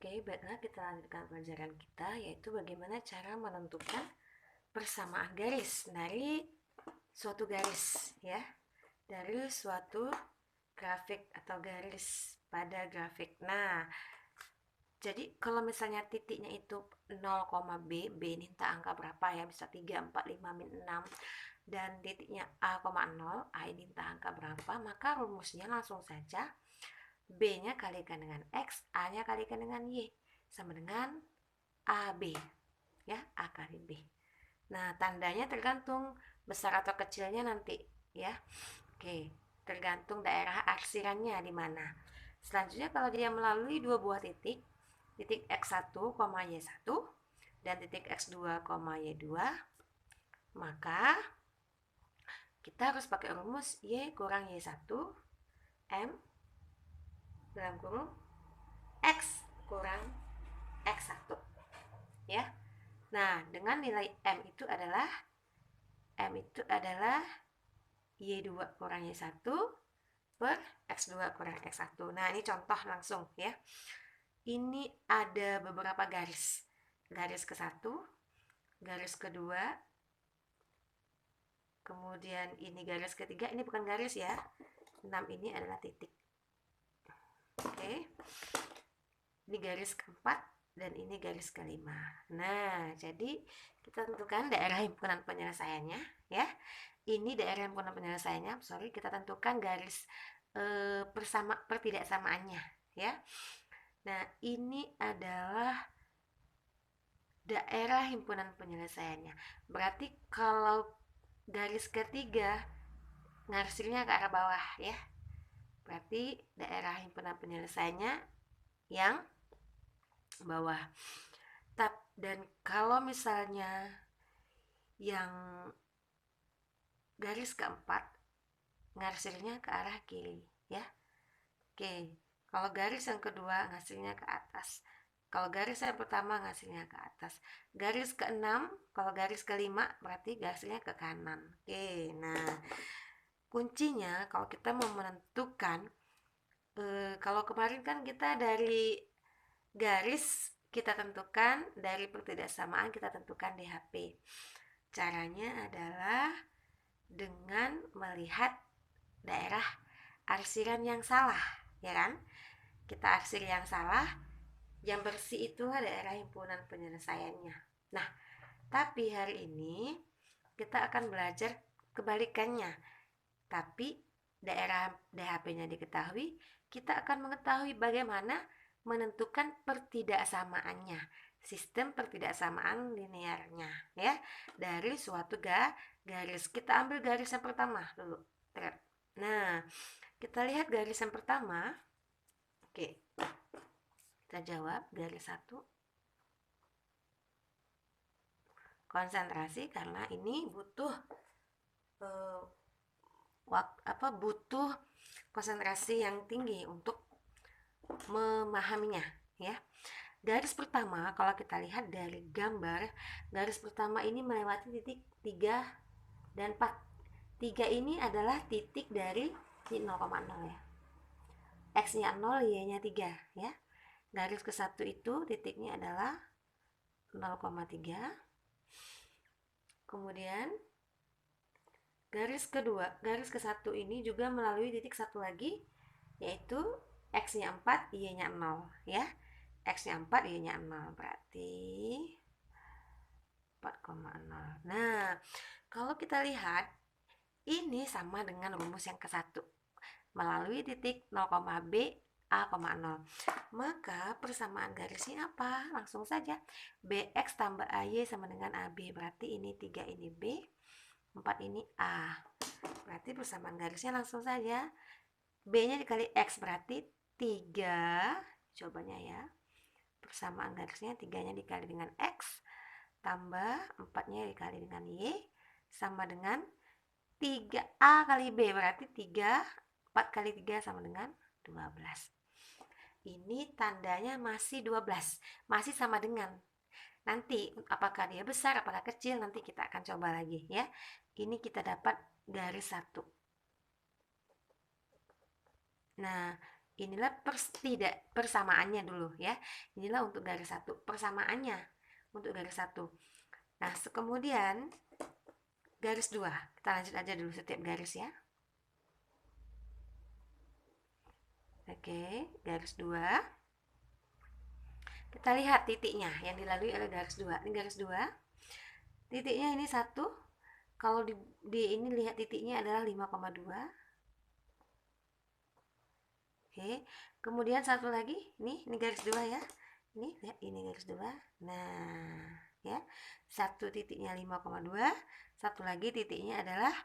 Oke, baiklah kita lanjutkan pelajaran kita, yaitu bagaimana cara menentukan persamaan garis dari suatu garis, ya, dari suatu grafik atau garis pada grafik. Nah, jadi kalau misalnya titiknya itu 0, B, B ini entah angka berapa ya, bisa 3, 4, 5, min 6, dan titiknya A, 0, A ini entah angka berapa, maka rumusnya langsung saja B-nya kalikan dengan X, A-nya kalikan dengan Y, sama dengan AB, ya, A kali B. Nah, tandanya tergantung besar atau kecilnya nanti, ya. Oke, tergantung daerah arsirannya di mana. Selanjutnya kalau dia melalui dua buah titik, titik X1, Y1, dan titik X2, Y2, maka kita harus pakai rumus Y kurang Y1, M dalam kurung X kurang X1, ya. Nah, dengan nilai M itu adalah Y2 kurang Y1 per X2 kurang X1. Nah, ini contoh langsung ya. Ini ada beberapa garis. Garis ke-1, garis kedua, kemudian ini garis ketiga, ini bukan garis ya. 6 ini adalah titik. Oke. Ini garis keempat dan ini garis kelima. Nah, jadi kita tentukan daerah himpunan penyelesaiannya ya. Ini daerah himpunan penyelesaiannya, kita tentukan garis pertidaksamaannya ya. Nah, ini adalah daerah himpunan penyelesaiannya. Berarti kalau garis ketiga ngarsirnya ke arah bawah ya. Berarti daerah himpunan penyelesaiannya yang bawah. Dan kalau misalnya yang garis keempat ngarsirnya ke arah kiri ya. Oke, kalau garis yang kedua ngarsirnya ke atas. Kalau garis yang pertama ngarsirnya ke atas. Garis keenam, kalau garis kelima berarti ngarsirnya ke kanan. Oke, nah kuncinya kalau kita mau menentukan, kalau kemarin kan kita dari garis kita tentukan, dari pertidaksamaan kita tentukan DHP. Caranya adalah dengan melihat daerah arsiran yang salah, ya kan? Kita arsir yang salah, yang bersih itu daerah himpunan penyelesaiannya. Nah, tapi hari ini kita akan belajar kebalikannya. Tapi daerah DHP-nya diketahui, kita akan mengetahui bagaimana menentukan pertidaksamaannya, sistem pertidaksamaan linearnya ya, dari suatu garis. Kita ambil garis yang pertama dulu. Nah, kita lihat garis yang pertama. Oke, kita jawab garis 1. Konsentrasi karena ini butuh butuh konsentrasi yang tinggi untuk memahaminya ya. Garis pertama, kalau kita lihat dari gambar, garis pertama ini melewati titik 3 dan 4. 3 ini adalah titik dari 0,0 ya. X-nya 0, Y-nya 3 ya. Garis ke-1 itu titiknya adalah 0,3. Kemudian garis kedua, garis ke-1 ini juga melalui titik 1 lagi, yaitu X-nya 4, Y-nya 0 ya. X-nya 4, Y-nya 0, berarti 4,0. Nah, kalau kita lihat ini sama dengan rumus yang ke-1. Melalui titik 0, B, A, 0. Maka persamaan garisnya apa? Langsung saja. BX tambah AY sama dengan AB. Berarti ini 3 ini B, 4 ini A. Berarti persamaan garisnya langsung saja. B-nya dikali X berarti 3. Cobanya ya. Persamaan garisnya 3-nya dikali dengan X tambah 4-nya dikali dengan Y sama dengan 3A kali B, berarti 4 kali 3 sama dengan 12. Ini tandanya masih 12, masih sama dengan. Nanti apakah dia besar, apakah kecil, nanti kita akan coba lagi ya. Ini kita dapat garis 1. Nah, inilah persamaannya dulu ya. Inilah untuk garis satu, persamaannya untuk garis satu. Nah, kemudian garis dua, kita lanjut aja dulu setiap garis ya. Oke, garis dua. Kita lihat titiknya yang dilalui oleh garis dua. Ini garis dua. Titiknya ini satu. Kalau di ini lihat titiknya adalah 5,2. Oke, kemudian satu lagi, ini garis dua ya. Ini lihat, ini garis dua. Nah, ya, satu titiknya 5,2, satu lagi titiknya adalah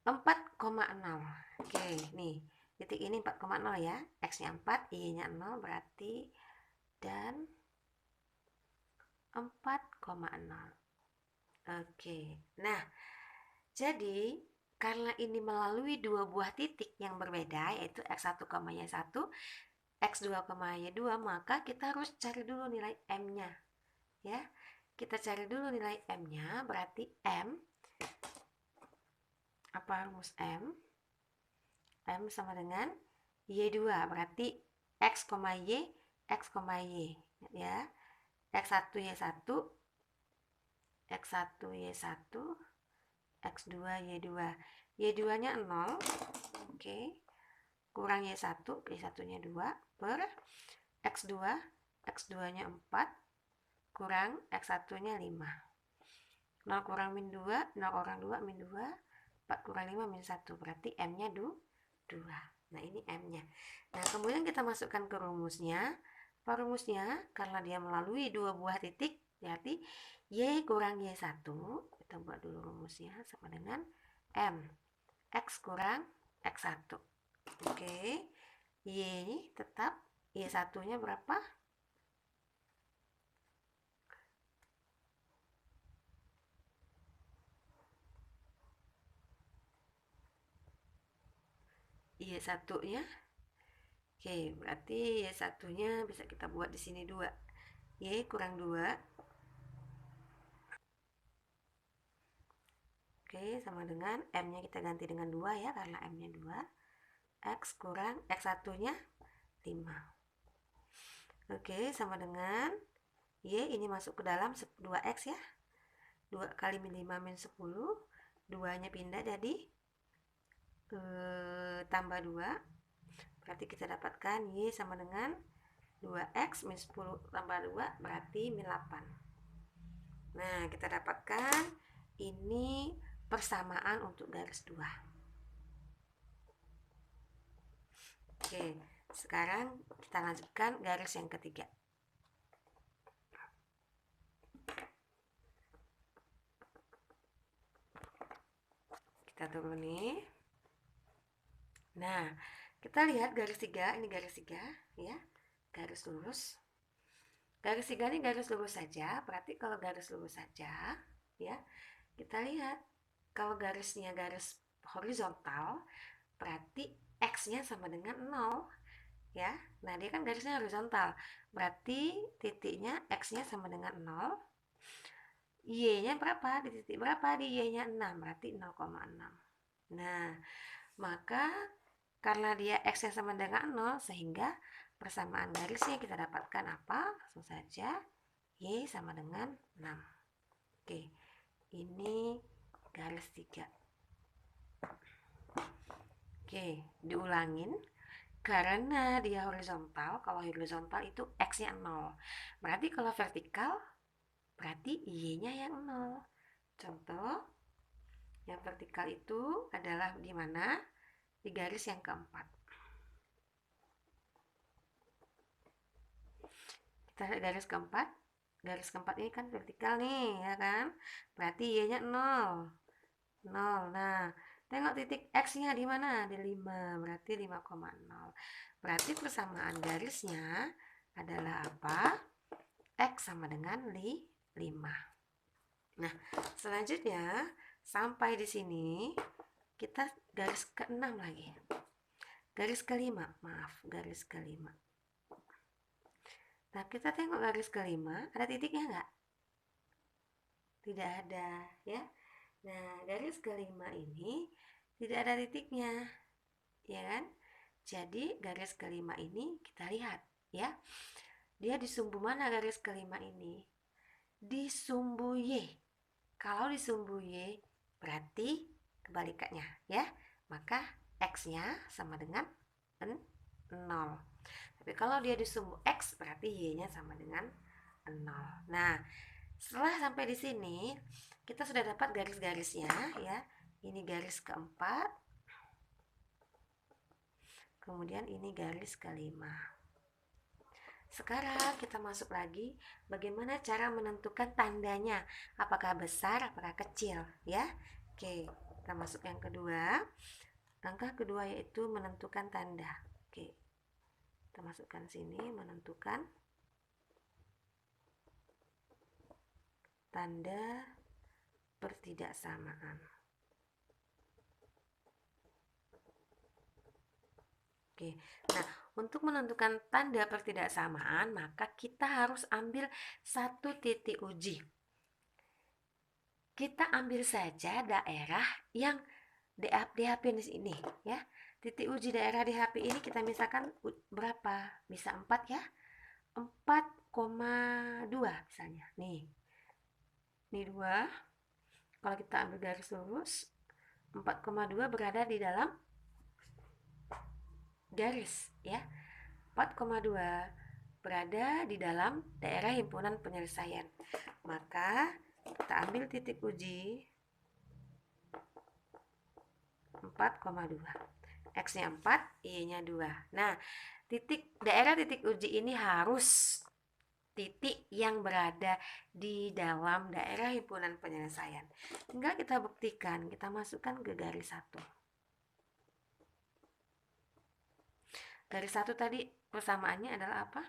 4,0. Oke, nih titik ini 4,0 ya, x nya 4, y nya 0, berarti dan 4,0. Oke, nah jadi karena ini melalui dua buah titik yang berbeda, yaitu x1, y1, x2, y2, maka kita harus cari dulu nilai m-nya ya. Kita cari dulu nilai m-nya, berarti m, apa rumus m? M sama dengan y2, berarti x, y, x, y ya. x1, y1, x1, y1, x2, y2. Y2 nya 0, oke, kurang y1, y1 nya 2, per x2, x2 nya 4, kurang x1 nya 5. 0 kurang min 2, 0 kurang 2, min 2, 4 kurang 5, min 1, berarti m nya 2. Nah, ini m-nya. Nah, kemudian kita masukkan ke rumusnya. Apa rumusnya? Karena dia melalui dua buah titik, berarti y kurang y1. Kita buat dulu rumusnya, sama dengan m. X kurang x1. Oke. Y tetap, y1-nya berapa? Y1-nya. Oke, berarti Y1-nya bisa kita buat di sini 2. Y kurang 2. Oke, sama dengan M-nya kita ganti dengan 2 ya, karena M-nya 2. X kurang X1-nya 5. Oke, sama dengan Y, ini masuk ke dalam 2X ya. 2 kali min 5 min 10. 2-nya pindah jadi tambah 2. Berarti kita dapatkan Y sama dengan 2X min 10 tambah 2, berarti min 8. Nah, kita dapatkan ini persamaan untuk garis 2. Oke, sekarang kita lanjutkan garis yang ketiga. Kita turun nih. Nah, kita lihat garis 3, ini garis 3 ya. Garis lurus. Garis 3 ini garis lurus saja, berarti kalau garis lurus saja ya, kita lihat kalau garisnya garis horizontal, berarti X-nya sama dengan 0 ya. Nah, dia kan garisnya horizontal, berarti titiknya X-nya sama dengan 0. Y-nya berapa? Di titik berapa? Di Y-nya 6, berarti 0,6. Nah, maka karena dia X-nya sama dengan 0, sehingga persamaan garisnya kita dapatkan apa? Langsung saja, Y sama dengan 6. Oke, ini garis 3. Oke, diulangin. Karena dia horizontal, kalau horizontal itu X-nya 0. Berarti kalau vertikal, berarti Y-nya yang 0. Contoh, yang vertikal itu adalah di mana? Di garis yang keempat. Kita lihat garis keempat. Garis keempat ini kan vertikal nih, ya kan? Berarti Y-nya 0. 0. Nah, tengok titik X-nya di mana? Di 5. Berarti 5,0. Berarti persamaan garisnya adalah apa? X sama dengan 5. Nah, selanjutnya sampai di sini kita garis ke-6 lagi. Garis kelima, maaf, garis kelima. Nah, kita tengok garis kelima, ada titiknya nggak? Tidak ada, ya. Nah, garis kelima ini tidak ada titiknya, ya kan? Jadi garis kelima ini kita lihat ya. Dia di sumbu mana garis kelima ini? Di sumbu Y. Kalau di sumbu Y berarti kebalikannya ya. Maka X-nya sama dengan 0. Tapi kalau dia di sumbu X berarti Y-nya sama dengan 0. Nah, setelah sampai di sini kita sudah dapat garis-garisnya ya. Ini garis keempat, kemudian ini garis kelima. Sekarang kita masuk lagi bagaimana cara menentukan tandanya, apakah besar apakah kecil ya. Oke, kita masuk yang kedua. Langkah kedua yaitu menentukan tanda. Oke, kita masukkan sini, menentukan tanda pertidaksamaan. Oke, nah untuk menentukan tanda pertidaksamaan maka kita harus ambil satu titik uji. Kita ambil saja daerah yang DHP di sini ya. Titik uji daerah DHP ini kita misalkan berapa? Bisa 4 ya. 4,2 misalnya. Nih. Ini 2. Kalau kita ambil garis lurus 4,2 berada di dalam garis ya. 4,2 berada di dalam daerah himpunan penyelesaian. Maka kita ambil titik uji 4,2. X-nya 4, Y-nya 2. Nah, daerah titik uji ini harus titik yang berada di dalam daerah himpunan penyelesaian. Tinggal kita buktikan, kita masukkan ke garis 1. Garis 1 tadi persamaannya adalah apa?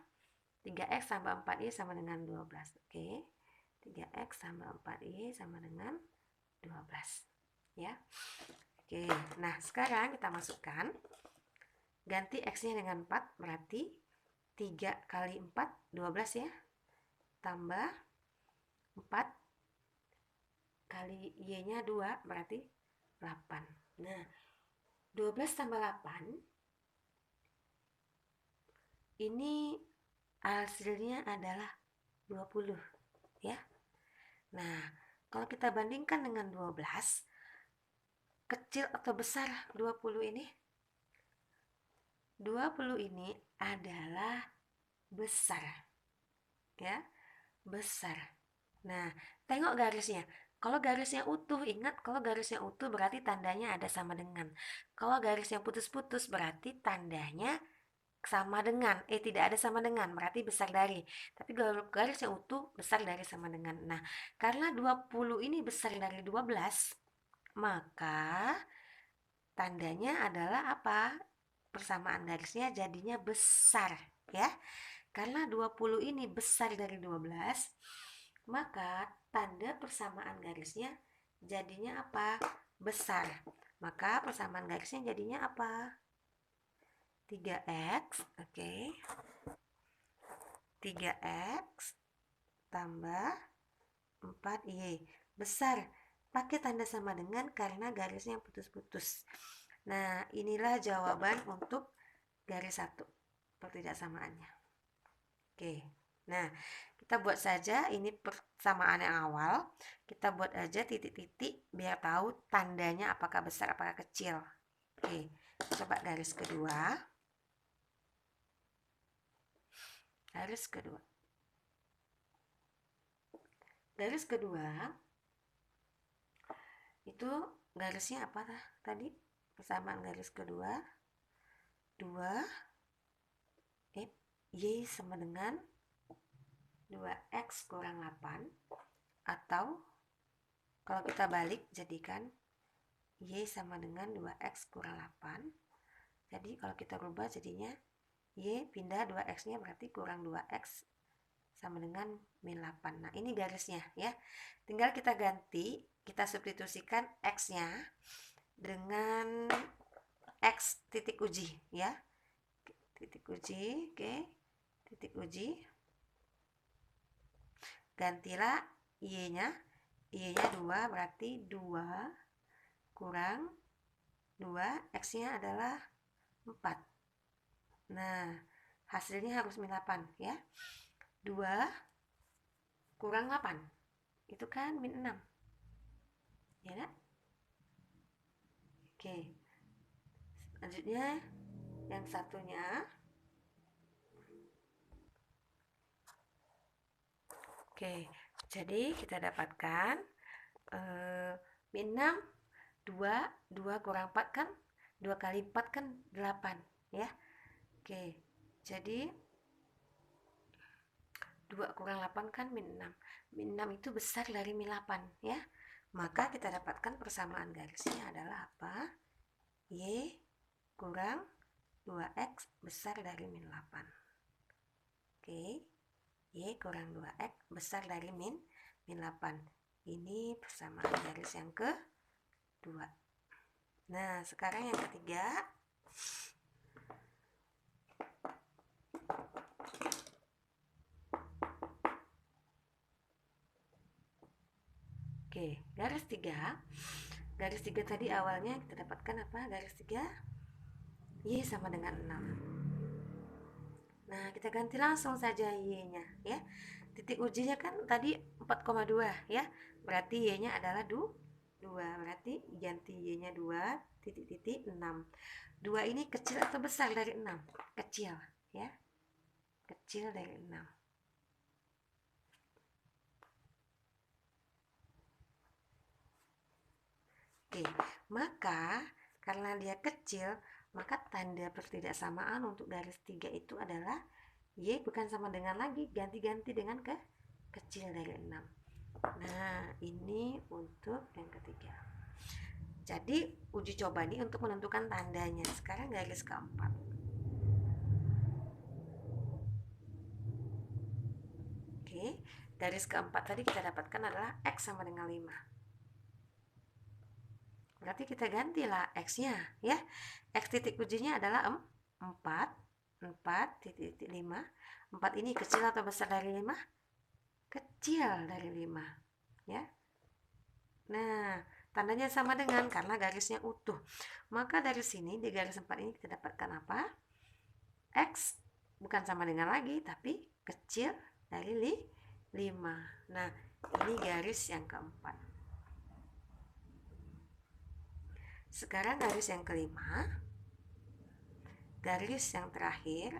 3X tambah 4Y sama dengan 12. Oke. 3X tambah 4Y sama dengan 12. Ya. Oke. Nah, sekarang kita masukkan. Ganti X-nya dengan 4, berarti 3 kali 4, 12 ya. Tambah 4 kali Y-nya 2, berarti 8. Nah, 12 tambah 8 ini hasilnya adalah 20 ya. Nah, kalau kita bandingkan dengan 12, kecil atau besar 20 ini? 20 ini adalah besar ya, besar. Nah, tengok garisnya. Kalau garisnya utuh, ingat kalau garisnya utuh berarti tandanya ada sama dengan. Kalau garisnya putus-putus berarti tandanya sama dengan, tidak ada sama dengan, berarti besar dari. Tapi kalau garisnya utuh, besar dari sama dengan. Nah, karena 20 ini besar dari 12, maka tandanya adalah apa? Persamaan garisnya jadinya besar, ya. Karena 20 ini besar dari 12, maka tanda persamaan garisnya jadinya apa? Besar. Maka persamaan garisnya jadinya apa? 3X, oke. 3X tambah 4Y. Besar. Pakai tanda sama dengan karena garisnya putus-putus. Nah, inilah jawaban untuk garis 1. Pertidaksamaannya. Oke. Nah, kita buat saja ini persamaan yang awal. Kita buat aja titik-titik biar tahu tandanya apakah besar apakah kecil. Oke. Coba garis kedua. Garis kedua. Garis kedua itu garisnya apa tadi? Persamaan garis kedua 2 Y sama dengan 2X kurang 8, atau kalau kita balik jadikan Y sama dengan 2X kurang 8. Jadi kalau kita rubah jadinya Y pindah 2X nya berarti kurang 2X sama dengan min 8. Nah, ini garisnya ya. Tinggal kita ganti, kita substitusikan X-nya dengan X titik uji ya. Titik uji, oke. Titik uji. Gantilah Y-nya. Y-nya 2 berarti 2 kurang 2, X-nya adalah 4. Nah, hasilnya harus min 8 ya. 2 kurang 8 itu kan min 6, ya kan? Oke, selanjutnya yang satunya. Oke, jadi kita dapatkan min 6, 2 kurang 4 kan 2 kali 4 kan 8 ya. Oke, jadi 2 kurang 8 kan min 6. Min 6 itu besar dari min 8 ya. Maka kita dapatkan persamaan garisnya adalah apa? Y kurang 2X besar dari min 8. Oke, Y kurang 2X besar dari min 8. Ini persamaan garis yang kedua. Nah, sekarang yang ketiga. Oke, garis 3. Garis 3 tadi awalnya kita dapatkan apa? Garis 3 Y sama dengan 6. Nah, kita ganti langsung saja Y-nya ya. Titik ujinya kan tadi 4,2 ya. Berarti Y-nya adalah 2. Berarti ganti Y-nya 2 titik-titik 6. 2 ini kecil atau besar dari 6? Kecil ya. Kecil dari 6. Oke, maka karena dia kecil, maka tanda pertidaksamaan untuk garis 3 itu adalah Y bukan sama dengan lagi, ganti-ganti dengan kecil dari 6. Nah, ini untuk yang ketiga. Jadi, uji coba ini untuk menentukan tandanya. Sekarang garis keempat. Oke, garis keempat tadi kita dapatkan adalah X sama dengan 5. Berarti kita gantilah X-nya ya. X titik ujinya adalah 4 titik 5. 4 ini kecil atau besar dari 5? Kecil dari 5 ya. Nah, tandanya sama dengan karena garisnya utuh. Maka dari sini di garis 4 ini kita dapatkan apa? X bukan sama dengan lagi tapi kecil dari 5. Nah, ini garis yang keempat. Sekarang garis yang kelima, garis yang terakhir.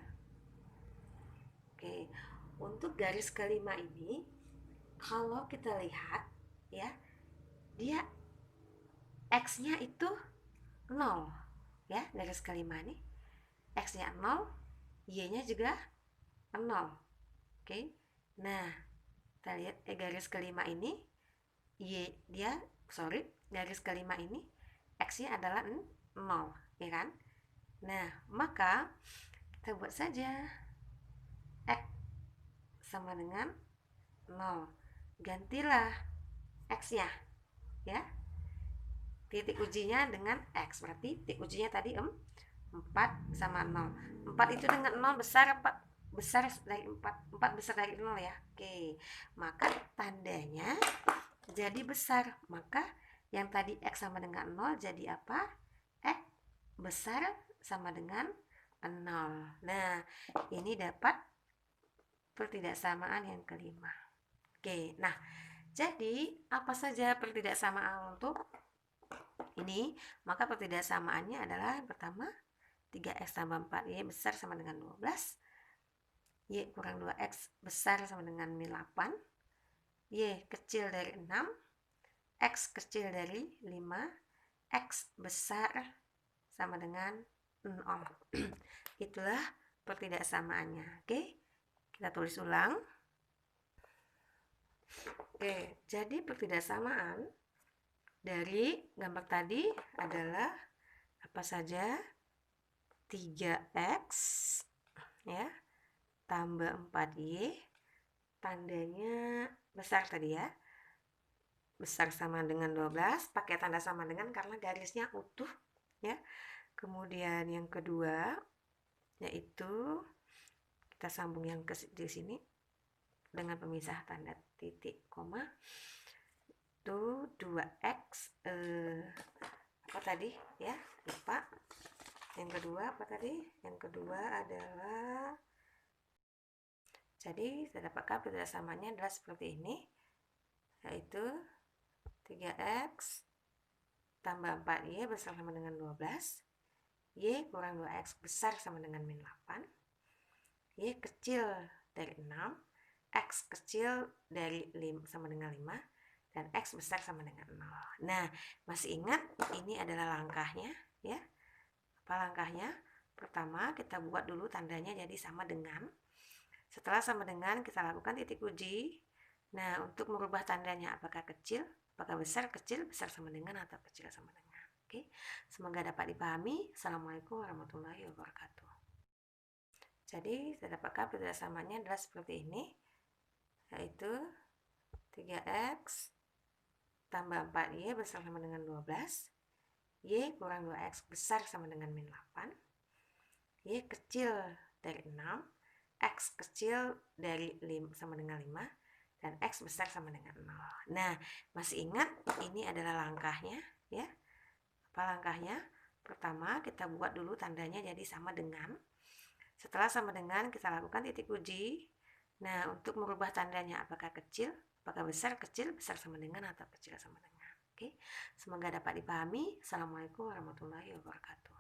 Oke, untuk garis kelima ini, kalau kita lihat ya, dia X-nya itu 0 ya, garis kelima ini X-nya 0, Y-nya juga 0. Oke, nah kita lihat garis kelima ini garis kelima ini X-nya adalah 0 ya kan. Nah, maka kita buat saja X sama dengan 0. Gantilah X-nya ya. Titik ujinya dengan X. Berarti titik ujinya tadi 4 sama 0. 4 itu dengan 0 besar, 4 besar dari 4. 4 besar dari 0 ya. Oke. Maka tandanya jadi besar. Maka yang tadi X sama dengan 0 jadi apa? X besar sama dengan 0. Nah, ini dapat pertidaksamaan yang kelima. Oke, nah jadi apa saja pertidaksamaan untuk ini? Maka pertidaksamaannya adalah yang pertama 3X tambah 4Y besar sama dengan 12. Y kurang 2X besar sama dengan min 8. Y kecil dari 6. X kecil dari 5. X besar sama dengan 0. Itulah pertidaksamaannya. Oke, kita tulis ulang. Oke, jadi pertidaksamaan dari gambar tadi adalah apa saja? 3X ya tambah 4Y, tandanya besar tadi ya. Besar sama dengan 12, pakai tanda sama dengan karena garisnya utuh ya. Kemudian yang kedua yaitu kita sambung yang di sini dengan pemisah tanda titik koma. Itu 2X apa tadi ya, lupa. Yang kedua apa tadi? Yang kedua adalah, jadi saya dapatkan perbedaan samanya adalah seperti ini, yaitu 3x tambah 4y besar sama dengan 12, y kurang 2x besar sama dengan min 8, y kecil dari 6, x kecil dari 5 sama dengan 5, dan x besar sama dengan 0. Nah, masih ingat ini adalah langkahnya ya? Apa langkahnya? Pertama, kita buat dulu tandanya jadi sama dengan. Setelah sama dengan, kita lakukan titik uji. Nah, untuk merubah tandanya apakah kecil, apakah besar, kecil, besar sama dengan, atau kecil sama dengan. Oke, semoga dapat dipahami. Assalamualaikum warahmatullahi wabarakatuh. Jadi, saya dapatkan perbedaan samanya adalah seperti ini, yaitu 3x tambah 4y besar sama dengan 12, y kurang 2x besar sama dengan min 8, y kecil dari 6, x kecil dari 5 sama dengan 5, dan x besar sama dengan 0. Nah, masih ingat ini adalah langkahnya ya? Apa langkahnya? Pertama, kita buat dulu tandanya jadi sama dengan. Setelah sama dengan, kita lakukan titik uji. Nah, untuk merubah tandanya apakah kecil, apakah besar, kecil, besar sama dengan, atau kecil sama dengan. Oke, semoga dapat dipahami. Assalamualaikum warahmatullahi wabarakatuh.